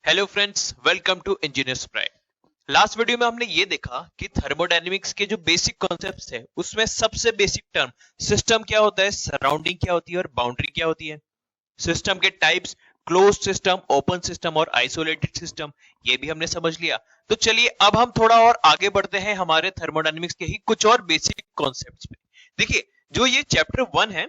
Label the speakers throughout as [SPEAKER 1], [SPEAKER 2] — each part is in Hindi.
[SPEAKER 1] Hello friends, welcome to engineers pride. Last video में हमने ये देखा कि थर्मोडायनेमिक्स के जो बेसिक कॉन्सेप्ट्स है उसमें सबसे बेसिक टर्म सिस्टम क्या होता है, सराउंडिंग क्या होती है और बाउंड्री क्या होती है। सिस्टम के types, closed system, open system और आइसोलेटेड सिस्टम, ये भी हमने समझ लिया। तो चलिए अब हम थोड़ा और आगे बढ़ते हैं हमारे थर्मोडायनेमिक्स के ही कुछ और बेसिक कॉन्सेप्ट्स पे। देखिए, जो ये चैप्टर 1 है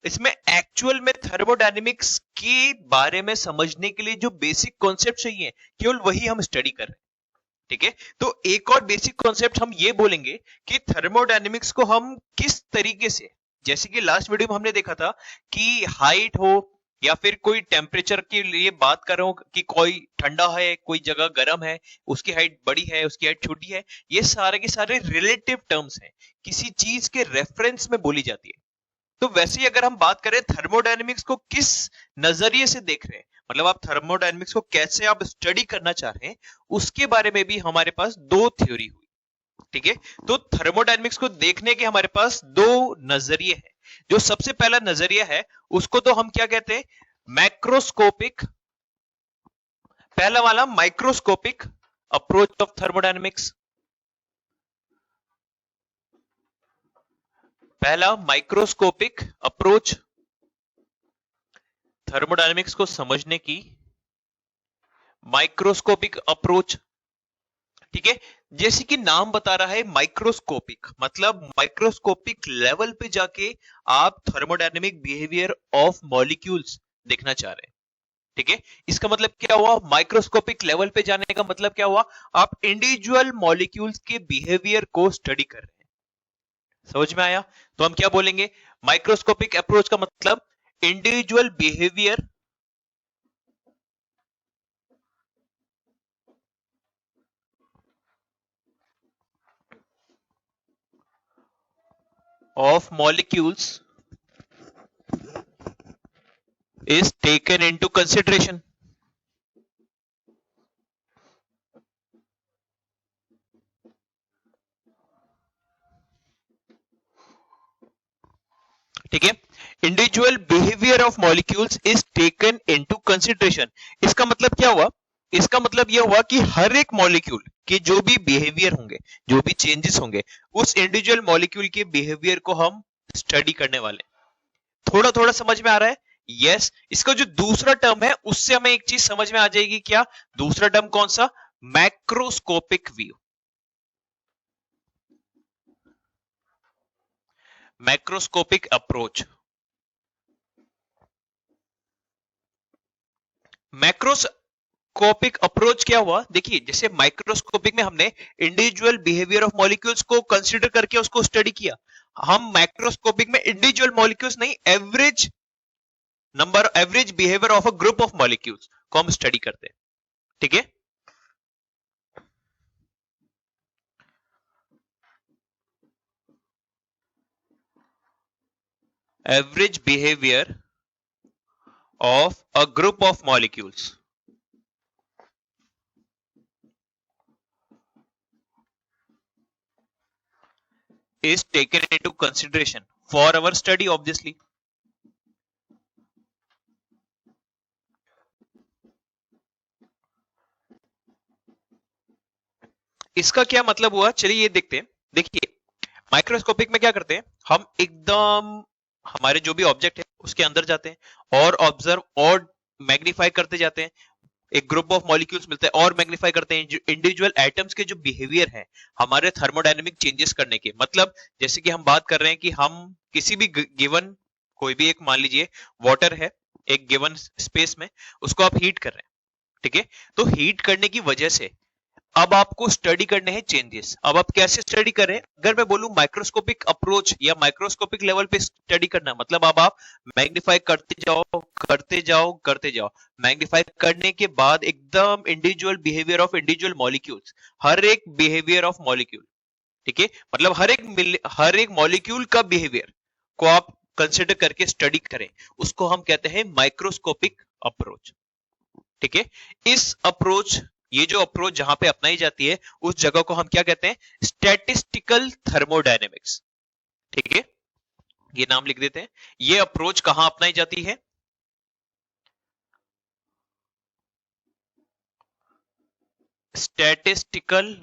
[SPEAKER 1] इसमें एक्चुअल में थर्मोडायनेमिक्स के बारे में समझने के लिए जो बेसिक कॉन्सेप्ट चाहिए केवल वही हम स्टडी कर रहे हैं। ठीक है, तो एक और बेसिक कॉन्सेप्ट हम ये बोलेंगे कि थर्मोडायनेमिक्स को हम किस तरीके से, जैसे कि लास्ट वीडियो में हमने देखा था कि हाइट हो या फिर कोई टेम्परेचर के लिए बात कर रहा हूं कि कोई ठंडा है कोई जगह गर्म है, उसकी हाइट बड़ी है उसकी हाइट छोटी है, ये सारे के सारे रिलेटिव टर्म्स हैं, किसी चीज के रेफरेंस में बोली जाती है। तो वैसे ही अगर हम बात करें थर्मोडायनेमिक्स को किस नजरिए से देख रहे हैं, मतलब आप थर्मोडायनेमिक्स को कैसे आप स्टडी करना चाह रहे हैं, उसके बारे में भी हमारे पास दो थ्योरी हुई। ठीक है, तो थर्मोडायनेमिक्स को देखने के हमारे पास दो नजरिए हैं। जो सबसे पहला नजरिया है उसको तो हम क्या कहते हैं, मैक्रोस्कोपिक, पहला वाला माइक्रोस्कोपिक अप्रोच ऑफ थर्मोडायनेमिक्स। पहला माइक्रोस्कोपिक अप्रोच थर्मोडायनेमिक्स को समझने की, माइक्रोस्कोपिक अप्रोच। ठीक है, जैसे कि नाम बता रहा है माइक्रोस्कोपिक, मतलब माइक्रोस्कोपिक लेवल पे जाके आप थर्मोडायनेमिक बिहेवियर ऑफ मॉलिक्यूल्स देखना चाह रहे हैं। ठीक है, इसका मतलब क्या हुआ, माइक्रोस्कोपिक लेवल पे जाने का मतलब क्या हुआ, आप इंडिविजुअल मॉलिक्यूल्स के बिहेवियर को स्टडी कर रहे हैं। समझ में आया? तो हम क्या बोलेंगे, माइक्रोस्कोपिक अप्रोच का मतलब individual behaviour of molecules is taken into consideration. ठीक है, individual behaviour of molecules is taken into consideration. इसका मतलब क्या हुआ, इसका मतलब यह हुआ कि हर एक मॉलिक्यूल के जो भी बिहेवियर होंगे, जो भी चेंजेस होंगे, उस इंडिविजुअल मॉलिक्यूल के बिहेवियर को हम स्टडी करने वाले। थोड़ा थोड़ा समझ में आ रहा है? यस। इसका जो दूसरा टर्म है उससे हमें एक चीज समझ में आ जाएगी, क्या दूसरा टर्म कौन सा, macroscopic view. Macroscopic approach, macroscopic approach क्या हुआ, देखिए जैसे माइक्रोस्कोपिक में हमने इंडिविजुअल बिहेवियर ऑफ मॉलिक्यूल्स को कंसीडर करके उसको स्टडी किया, हम मैक्रोस्कोपिक में इंडिविजुअल मॉलिक्यूल्स नहीं, average number, average behaviour of a group of molecules को हम स्टडी करते हैं। ठीक है, average behaviour of a group of molecules is taken into consideration for our study obviously. इसका क्या मतलब हुआ, चलिए ये देखते हैं। देखिए, माइक्रोस्कोपिक में क्या करते हैं, हम एकदम हमारे जो भी ऑब्जेक्ट है उसके अंदर जाते हैं और ऑब्जर्व और मैग्नीफाई करते जाते हैं, एक ग्रुप ऑफ मॉलिक्यूल्स मिलते हैं और मैग्नीफाई करते हैं इंडिविजुअल एटम्स के जो बिहेवियर है हमारे थर्मोडायनेमिक चेंजेस करने के। मतलब जैसे कि हम बात कर रहे हैं कि हम किसी भी गिवन, कोई भी एक मान लीजिए वाटर है एक गिवन स्पेस में, उसको आप हीट कर रहे हैं। ठीक है, तो हीट करने की वजह से अब आपको स्टडी करने हैं चेंजेस। अब आप कैसे स्टडी करें, अगर मैं बोलूं माइक्रोस्कोपिक अप्रोच या माइक्रोस्कोपिक लेवल पे स्टडी करना, मतलब अब आप मैग्नीफाई करते जाओ करते जाओ करते जाओ, मैग्नीफाई करने के बाद एकदम individual behaviour of individual molecules, हर एक बिहेवियर ऑफ मॉलिक्यूल। ठीक है, मतलब हर एक मॉलिक्यूल का बिहेवियर को आप कंसिडर करके स्टडी करें, उसको हम कहते हैं माइक्रोस्कोपिक अप्रोच। ठीक है, इस अप्रोच, ये जो अप्रोच जहां पे अपनाई जाती है उस जगह को हम क्या कहते हैं, स्टैटिस्टिकल थर्मोडायनेमिक्स। ठीक है, ये नाम लिख देते हैं। ये अप्रोच कहां अपनाई जाती है, स्टैटिस्टिकल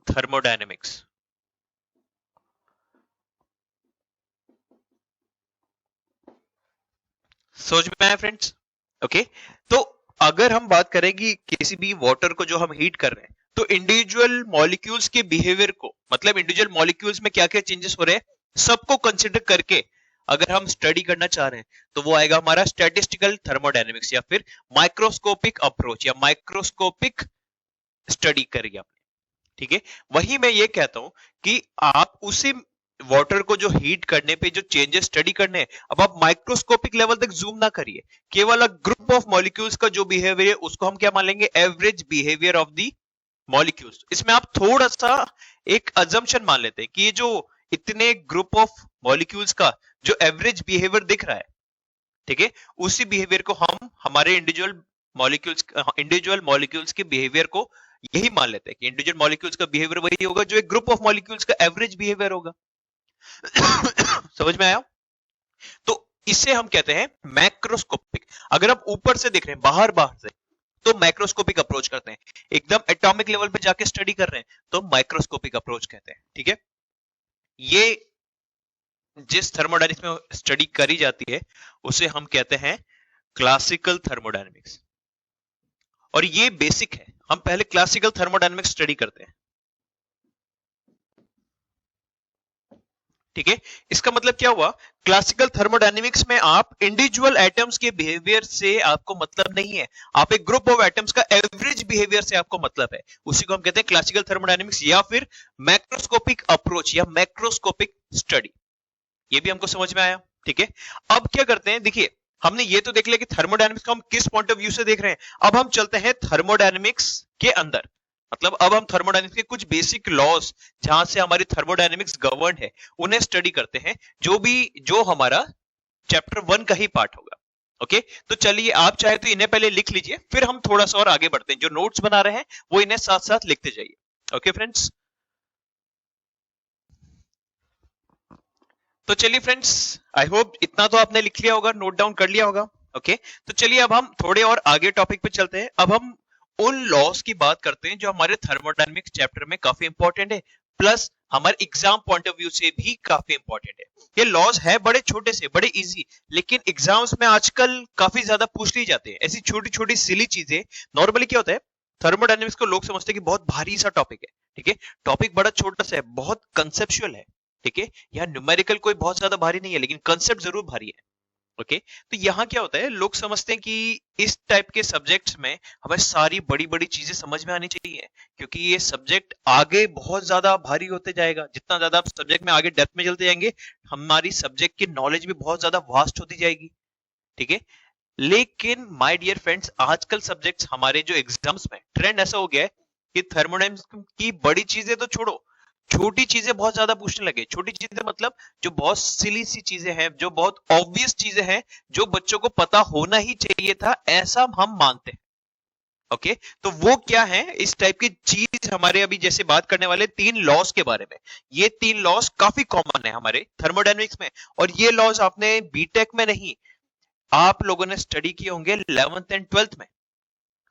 [SPEAKER 1] थर्मोडायनेमिक्स। समझ में आया फ्रेंड्स? ओके, तो अगर हम बात करें कि किसी भी वाटर को जो हम हीट कर रहे हैं, तो इंडिविजुअल मॉलिक्यूल्स के बिहेवियर को, मतलब इंडिविजुअल मॉलिक्यूल्स में क्या क्या चेंजेस हो रहे हैं, सबको कंसिडर करके अगर हम स्टडी करना चाह रहे हैं, तो वो आएगा हमारा स्टैटिस्टिकल थर्मोडायनेमिक्स, या फिर माइक्रोस्कोपिक अप्रोच, या माइक्रोस्कोपिक स्टडी करिए आपने। ठीक है, वही मैं ये कहता हूं कि आप उसी वाटर को जो हीट करने पे जो चेंजेस स्टडी करने हैं, अब आप माइक्रोस्कोपिक लेवल तक जूम ना करिए, केवल ग्रुप ऑफ मॉलिक्यूल्स का जो बिहेवियर है उसको हम क्या मान लेंगे, average behaviour of the molecules. इसमें आप थोड़ा सा एक अजम्पशन मान लेते हैं कि ये जो इतने ग्रुप ऑफ मॉलिक्यूल्स का जो एवरेज बिहेवियर दिख रहा है, ठीक है, उसी बिहेवियर को हम हमारे इंडिविजुअल मॉलिक्यूल्स के बिहेवियर को यही मान लेते हैं कि इंडिविजुअल मॉलिक्यूल्स का बिहेवियर वही होगा जो एक ग्रुप ऑफ मॉलिक्यूल्स का एवरेज बिहेवियर होगा। समझ में आया? तो इसे हम कहते हैं मैक्रोस्कोपिक। अगर आप ऊपर से देख रहे हैं, बाहर से, तो मैक्रोस्कोपिक अप्रोच करते हैं। एकदम एटॉमिक लेवल पे जाके स्टडी कर रहे हैं तो माइक्रोस्कोपिक अप्रोच कहते हैं। ठीक है, ये जिस थर्मोडायनेमिक्स में स्टडी करी जाती है उसे हम कहते हैं क्लासिकल थर्मोडायनेमिक्स। और ये बेसिक है, हम पहले क्लासिकल थर्मोडायनेमिक्स स्टडी करते हैं। ठीक है, इसका मतलब क्या हुआ, क्लासिकल थर्मोडायनेमिक्स में आप इंडिविजुअल एटम्स के बिहेवियर से आपको मतलब नहीं है, आप एक ग्रुप ऑफ एटम्स का एवरेज बिहेवियर से आपको मतलब है। उसी को हम कहते हैं क्लासिकल थर्मोडायनेमिक्स, या फिर मैक्रोस्कोपिक अप्रोच, या मैक्रोस्कोपिक स्टडी। ये भी हमको समझ में आया? ठीक है, अब क्या करते हैं, देखिए हमने ये तो देख लिया कि थर्मोडायनेमिक्स को हम किस पॉइंट ऑफ व्यू से देख रहे हैं। अब हम चलते हैं थर्मोडायनेमिक्स के अंदर, मतलब अब हम थर्मोडायनेमिक्स के कुछ बेसिक लॉज जहां से हमारी थर्मोडायनेमिक्स गवर्न है उन्हें स्टडी करते हैं, जो हमारा चैप्टर 1 का ही पार्ट होगा। ओके, तो चलिए आप चाहे तो इन्हें पहले लिख लीजिए, फिर हम थोड़ा सा और आगे बढ़ते हैं। जो नोट्स बना रहे हैं वो इन्हें साथ साथ लिखते जाइए। ओके फ्रेंड्स, तो चलिए फ्रेंड्स, आई होप इतना तो आपने लिख लिया होगा, नोट डाउन कर लिया होगा। ओके, तो चलिए अब हम थोड़े और आगे टॉपिक पे चलते हैं। अब हम उन लॉस की बात करते हैं जो हमारे थर्मोडायनेमिक्स चैप्टर में काफी इंपॉर्टेंट है, प्लस हमारे एग्जाम पॉइंट ऑफ व्यू से भी काफी इंपॉर्टेंट है। ये लॉस है बड़े छोटे से, बड़े इजी, लेकिन एग्जाम्स में आजकल काफी ज्यादा पूछ ली जाते हैं ऐसी छोटी छोटी सिली चीजें। नॉर्मली क्या होता है, थर्मोडायनेमिक्स को लोग समझते हैं कि बहुत भारी सा टॉपिक है। ठीक है, टॉपिक बड़ा छोटा सा है, बहुत कंसेप्चुअल है। ठीक है, यहाँ न्यूमेरिकल कोई बहुत ज्यादा भारी नहीं है, लेकिन कंसेप्ट जरूर भारी है। ओके, तो यहाँ क्या होता है, लोग समझते हैं कि इस टाइप के सब्जेक्ट्स में हमें सारी बड़ी बड़ी चीजें समझ में आनी चाहिए, क्योंकि ये सब्जेक्ट आगे बहुत ज्यादा भारी होते जाएगा। जितना ज्यादा आप सब्जेक्ट में आगे डेप्थ में चलते जाएंगे, हमारी सब्जेक्ट की नॉलेज भी बहुत ज्यादा वास्ट होती जाएगी। ठीक है, लेकिन माय डियर फ्रेंड्स, आजकल सब्जेक्ट्स हमारे जो एग्जाम्स में ट्रेंड ऐसा हो गया है कि थर्मोडायनेमिक्स की बड़ी चीजें तो छोड़ो, छोटी चीजें बहुत ज्यादा पूछने लगे। छोटी चीजें मतलब जो बहुत सिली सी चीजें हैं, जो बहुत ऑब्वियस चीजें हैं, जो बच्चों को पता होना ही चाहिए था, ऐसा हम मानते हैं। ओके, तो वो क्या है, इस टाइप की चीज हमारे अभी जैसे बात करने वाले 3 लॉस के बारे में। ये 3 लॉस काफी कॉमन है हमारे थर्मोडायनेमिक्स में, और ये लॉस आपने बीटेक में नहीं, आप लोगों ने स्टडी किए होंगे 11th एंड 12th में।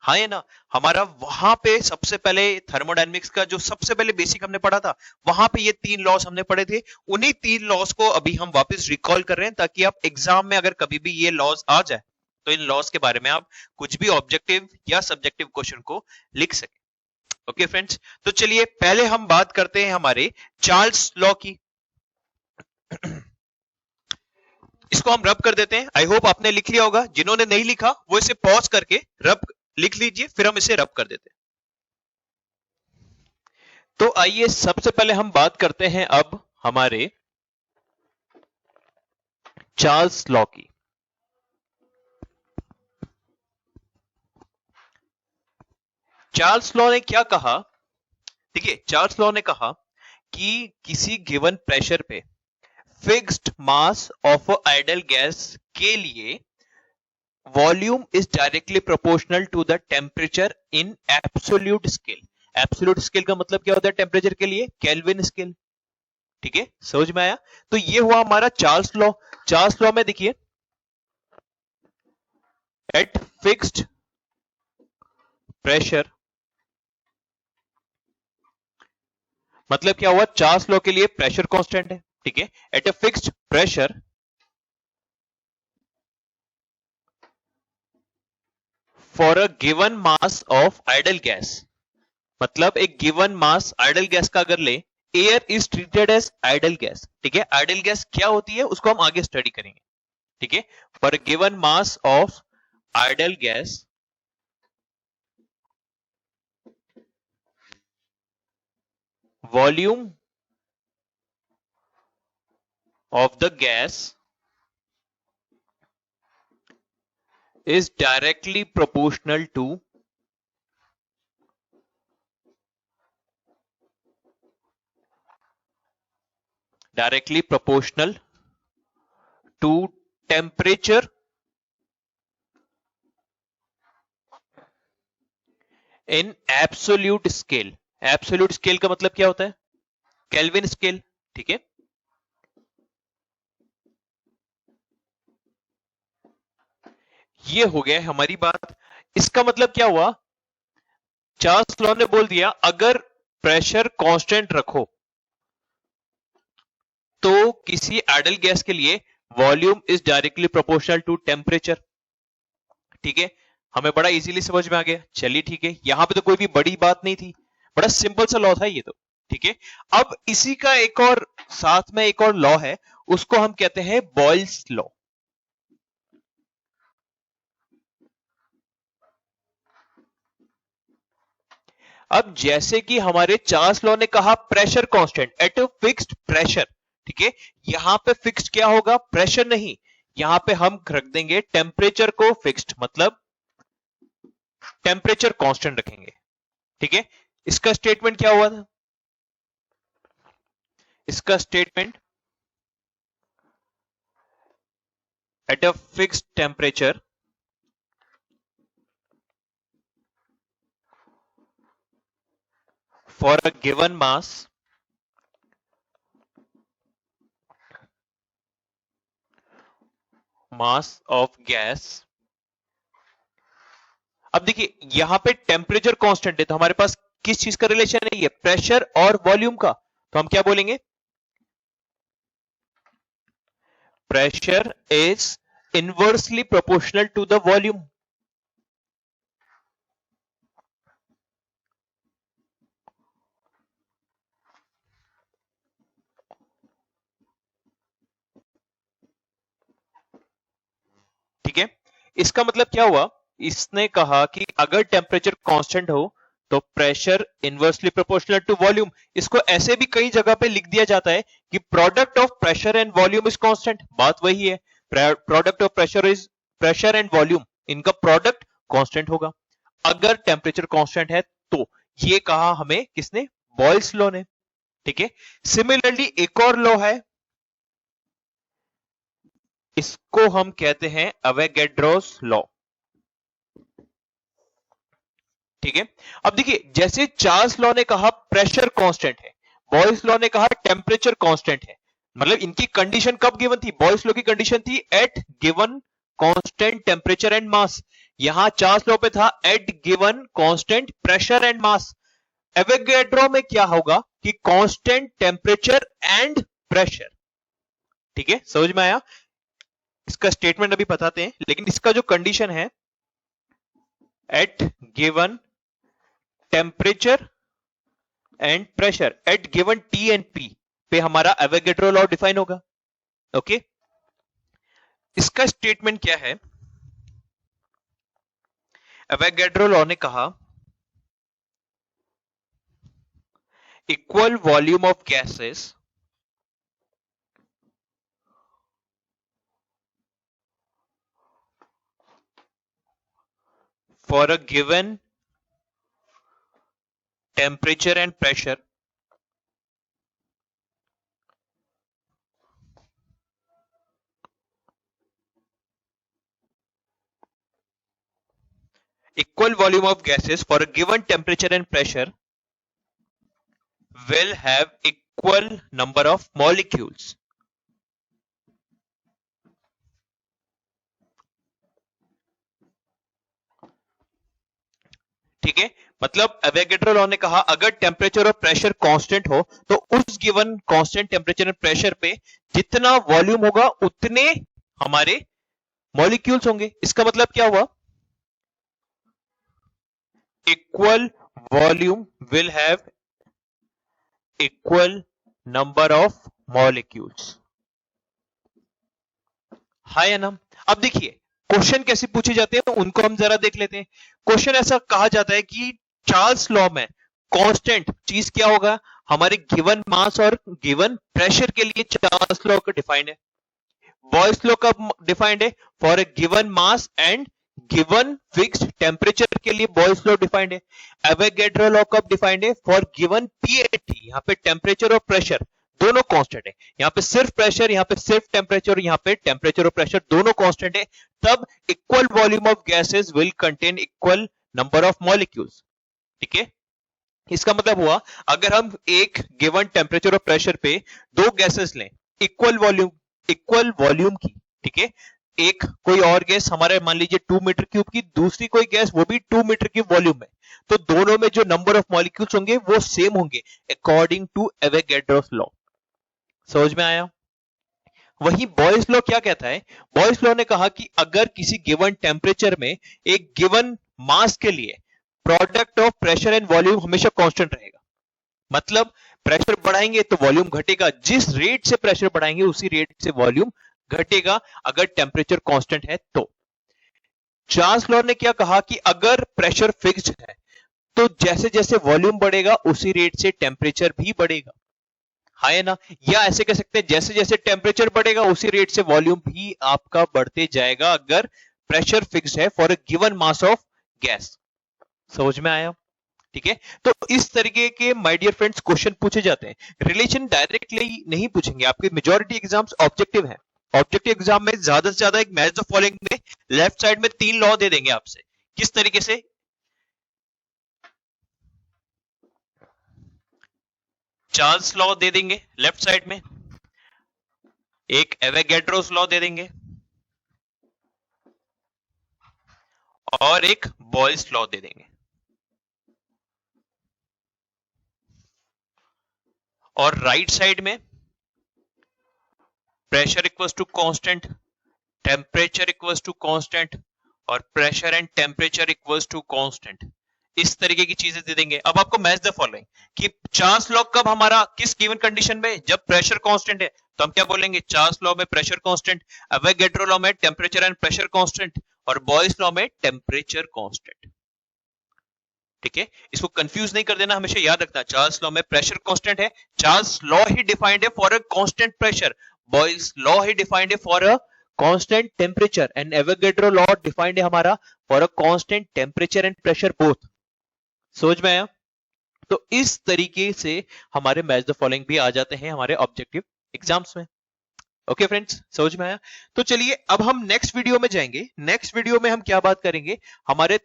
[SPEAKER 1] हाँ ये ना, हमारा वहां पे सबसे पहले थर्मोडायनेमिक्स का जो सबसे पहले बेसिक हमने पढ़ा था, वहां पे ये 3 लॉस हमने पढ़े थे। उन्हीं 3 लॉस को अभी हम वापस रिकॉल कर रहे हैं, ताकि आप एग्जाम में अगर कभी भी ये लॉस आ जाए तो इन लॉस के बारे में आप कुछ भी ऑब्जेक्टिव या सब्जेक्टिव क्वेश्चन को लिख सके। ओके फ्रेंड्स, तो चलिए पहले हम बात करते हैं हमारे चार्ल्स लॉ की। इसको हम रब कर देते हैं। आई होप आपने लिख लिया होगा, जिन्होंने नहीं लिखा वो इसे पॉज करके रब लिख लीजिए, फिर हम इसे रब कर देते हैं। तो आइए सबसे पहले हम बात करते हैं अब हमारे चार्ल्स लॉ की। चार्ल्स लॉ ने क्या कहा, देखिए चार्ल्स लॉ ने कहा कि किसी गिवन प्रेशर पे fixed mass of ideal gas के लिए volume is directly proportional to the temperature in absolute scale. Absolute scale का मतलब क्या होता है टेम्परेचर के लिए, केल्विन स्केल। ठीक है, समझ में आया? तो ये हुआ हमारा चार्ल्स लॉ। चार्ल्स लॉ में देखिए, एट फिक्स्ड प्रेशर, मतलब क्या हुआ, चार्ल्स लॉ के लिए प्रेशर कांस्टेंट है, ठीक है, at a fixed pressure for a given mass of ideal gas, मतलब एक गिवन मास आइडल गैस का अगर ले, air is treated as ideal gas, ठीक है, आइडल गैस क्या होती है उसको हम आगे स्टडी करेंगे, ठीक है, for a given mass of ideal gas volume of the gas is directly proportional to temperature in absolute scale. Absolute scale का मतलब क्या होता है, केल्विन स्केल, ठीक है, ये हो गया हमारी बात। इसका मतलब क्या हुआ, चार्ल्स लॉ ने बोल दिया अगर प्रेशर कांस्टेंट रखो तो किसी आइडल गैस के लिए volume is directly proportional to temperature, ठीक है, हमें बड़ा इजीली समझ में आ गया। चलिए ठीक है, यहां पे तो कोई भी बड़ी बात नहीं थी, बड़ा सिंपल सा लॉ था ये तो, ठीक है। अब इसी का एक और साथ में एक और लॉ है, उसको हम कहते हैं बॉयल्स लॉ। अब जैसे कि हमारे चार्ल्स लॉ ने कहा pressure constant eight a fixed pressure, ठीक है, यहां पे फिक्स्ड क्या होगा, प्रेशर नहीं, यहां पे हम रख देंगे टेम्परेचर को फिक्स्ड, मतलब टेम्परेचर कांस्टेंट रखेंगे, ठीक है। इसका स्टेटमेंट क्या हुआ था, इसका statement at a fixed temperature for a given mass of gas। अब देखिए यहां पे टेम्परेचर कांस्टेंट है तो हमारे पास किस चीज का रिलेशन है, ये प्रेशर और वॉल्यूम का, तो हम क्या बोलेंगे, pressure is inversely proportional to the volume. ठीक है, इसका मतलब क्या हुआ, इसने कहा कि अगर टेम्परेचर कांस्टेंट हो तो pressure inversely proportional to volume. इसको ऐसे भी कई जगह पे लिख दिया जाता है कि product of pressure and volume is constant, बात वही है, product of pressure and volume, इनका प्रोडक्ट कांस्टेंट होगा अगर टेम्परेचर कांस्टेंट है तो। ये कहा हमें किसने, बॉयल्स लॉ ने, ठीक है। सिमिलरली एक और लॉ है, इसको हम कहते हैं अवोगाड्रोस लॉ, ठीक है। अब देखिए जैसे चार्ल्स लॉ ने कहा प्रेशर कांस्टेंट है, बॉयल्स लॉ ने कहा टेम्परेचर कांस्टेंट है, मतलब इनकी कंडीशन कब गिवन थी, बॉयल्स लॉ की कंडीशन थी at given constant temperature and mass, यहां चार्ल्स लॉ पे था at given constant pressure and mass. Avogadro में क्या होगा कि कांस्टेंट टेम्परेचर एंड प्रेशर, ठीक है, समझ में आया। इसका स्टेटमेंट अभी बताते हैं, लेकिन इसका जो कंडीशन है at given temperature and pressure at given T and P पे हमारा एवोगाड्रो लॉ डिफाइन होगा, ओके। इसका स्टेटमेंट क्या है, एवोगाड्रो लॉ ने कहा equal volume of gases for a given temperature and pressure equal volume of gases for a given temperature and pressure will have equal number of molecules। ठीक है, मतलब एवोगैड्रो लॉ ने कहा अगर टेम्परेचर और प्रेशर कांस्टेंट हो तो उस given constant temperature and pressure पे जितना वॉल्यूम होगा उतने हमारे मॉलिक्यूल्स होंगे। इसका मतलब क्या हुआ, equal volume will have equal number of molecules. हाँ या ना। अब देखिए क्वेश्चन कैसे पूछे जाते हैं उनको हम जरा देख लेते हैं। क्वेश्चन ऐसा कहा जाता है कि चार्ल्स लॉ में कांस्टेंट चीज क्या होगा, हमारे गिवन मास और गिवन प्रेशर के लिए चार्ल्स लॉ का डिफाइंड है। बॉयस लॉ का डिफाइंड है for a given mass and given fixed temperature के लिए बॉयस लॉ डिफाइंड है। एवोगैड्रो लॉ कब डिफाइंड है, फॉर गिवन पीएटी, यहां पे टेम्परेचर और प्रेशर दोनों कांस्टेंट है, यहां पे सिर्फ प्रेशर, यहां पे सिर्फ टेम्परेचर, यहां पे टेम्परेचर और प्रेशर दोनों कांस्टेंट है, तब equal volume of gases will contain equal number of molecules. ठीक है, इसका मतलब हुआ अगर हम एक गिवन टेम्परेचर और प्रेशर पे दो गैसेस लें इक्वल वॉल्यूम की, ठीक है, एक कोई और गैस हमारे मान लीजिए 2 मीटर क्यूब की, दूसरी कोई गैस वो भी 2 मीटर क्यूब वॉल्यूम में, तो दोनों में जो नंबर ऑफ मॉलिक्यूल्स होंगे वो सेम होंगे अकॉर्डिंग टू एवोगैड्रोस लॉ। समझ में आया। वही बॉयस लॉ क्या कहता है, बॉयस लॉ ने कहा कि अगर किसी गिवन टेम्परेचर में एक गिवन मास के लिए product of pressure and volume हमेशा कांस्टेंट रहेगा, मतलब प्रेशर बढ़ाएंगे तो वॉल्यूम घटेगा, जिस रेट से प्रेशर बढ़ाएंगे उसी रेट से वॉल्यूम घटेगा अगर टेम्परेचर कांस्टेंट है तो। चार्ल्स लॉ ने क्या कहा कि अगर प्रेशर फिक्स्ड है तो जैसे जैसे वॉल्यूम बढ़ेगा उसी रेट से टेम्परेचर भी बढ़ेगा, है ना। या ऐसे कह सकते हैं जैसे जैसे टेम्परेचर बढ़ेगा उसी रेट से वॉल्यूम भी आपका बढ़ते जाएगा अगर प्रेशर फिक्स्ड है for a given mass of gas. समझ में आया। ठीक है, तो इस तरीके के माय डियर फ्रेंड्स क्वेश्चन पूछे जाते हैं। रिलेशन डायरेक्टली नहीं पूछेंगे, आपके मेजॉरिटी एग्जाम्स ऑब्जेक्टिव है। ऑब्जेक्टिव एग्जाम में ज्यादा से ज्यादा एक मैच द फॉलोइंग में लेफ्ट साइड में 3 लॉ दे देंगे आपसे। किस तरीके से, चार्ल्स लॉ दे देंगे लेफ्ट साइड में, एक एवोगैड्रोस लॉ दे देंगे और एक बॉयल्स लॉ दे देंगे। और राइट साइड में pressure equals to constant, temperature equals to constant और pressure and temperature equals to constant, इस तरीके की चीजें दे देंगे। अब आपको मैच द फॉलोइंग कि चार्ल्स लॉ कब हमारा किस गिवन कंडीशन में, जब प्रेशर कांस्टेंट है तो हम क्या बोलेंगे, चार्ल्स लॉ में प्रेशर कांस्टेंट, एवोगैड्रो लॉ में टेम्परेचर एंड प्रेशर कांस्टेंट और बॉयल्स लॉ में टेम्परेचर कांस्टेंट। ठीक है, इसको कंफ्यूज नहीं कर देना, हमेशा याद रखना चार्ल्स लॉ में प्रेशर कांस्टेंट है, चार्ल्स लॉ ही डिफाइंड है for a constant pressure, Boyle's law ही डिफाइंड है for a constant temperature and Avogadro law defined है हमारा for a constant temperature and pressure both. समझ में आया। तो इस तरीके से हमारे मैच द फॉलोइंग भी आ जाते हैं हमारे ऑब्जेक्टिव एग्जाम्स में। ओके फ्रेंड्स, समझ में आया। तो चलिए अब हम नेक्स्ट वीडियो में जाएंगे। नेक्स्ट वीडियो में हम क्या बात करेंगे, हमारे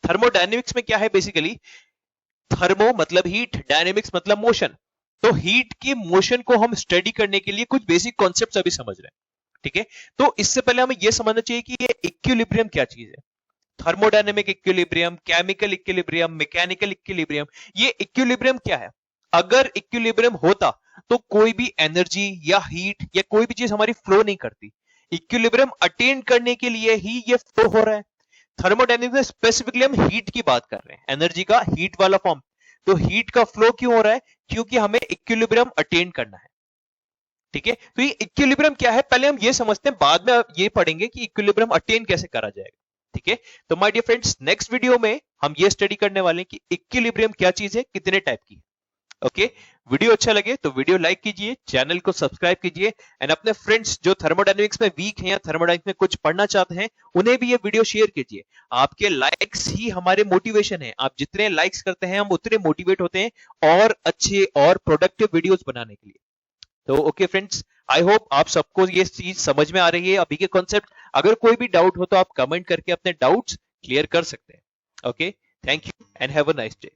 [SPEAKER 1] थर्मोडायनेमिक्स में क्या है बेसिकली, थर्मो मतलब हीट, डायनेमिक्स मतलब मोशन, तो हीट की मोशन को हम स्टडी करने के लिए कुछ बेसिक कॉन्सेप्ट्स अभी समझ रहे हैं। ठीक है, तो इससे पहले हमें यह समझना चाहिए कि ये इक्विलिब्रियम क्या चीज है, thermodynamic equilibrium, chemical equilibrium, mechanical equilibrium. ये इक्विलिब्रियम क्या है, अगर इक्विलिब्रियम होता तो कोई भी एनर्जी या हीट या कोई भी चीज हमारी फ्लो नहीं करती। इक्विलिब्रियम अटेन करने के लिए ही ये फ्लो हो रहा है। थर्मोडायनेमिक्स में स्पेसिफिकली हम हीट की बात कर रहे हैं, एनर्जी का हीट वाला फॉर्म। तो हीट का फ्लो क्यों हो रहा है, क्योंकि हमें इक्विलिब्रियम अटेन करना है। ठीक है, तो ये इक्विलिब्रियम क्या है पहले हम ये समझते हैं, बाद में ये पढ़ेंगे कि इक्विलिब्रियम अटेन कैसे करा जाएगा। ठीक है, तो my dear friends next video में हम ये स्टडी करने वाले हैं कि इक्विलिब्रियम क्या चीज है, कितने टाइप की है। ओके, वीडियो अच्छा लगे तो वीडियो लाइक कीजिए, चैनल को सब्सक्राइब कीजिए एंड अपने फ्रेंड्स जो थर्मोडायनेमिक्स में वीक हैं या थर्मोडायनेमिक्स में कुछ पढ़ना चाहते हैं उन्हें भी ये वीडियो शेयर कीजिए। आपके लाइक्स ही हमारे मोटिवेशन है, आप जितने लाइक्स करते हैं हम उतने मोटिवेट होते हैं और अच्छे और प्रोडक्टिव वीडियोस बनाने के लिए। तो ओके फ्रेंड्स, आई होप आप सबको ये चीज समझ में आ रही है अभी के कॉन्सेप्ट। अगर कोई भी डाउट हो तो आप कमेंट करके अपने डाउट्स क्लियर कर सकते हैं। Okay, thank you and have a nice day.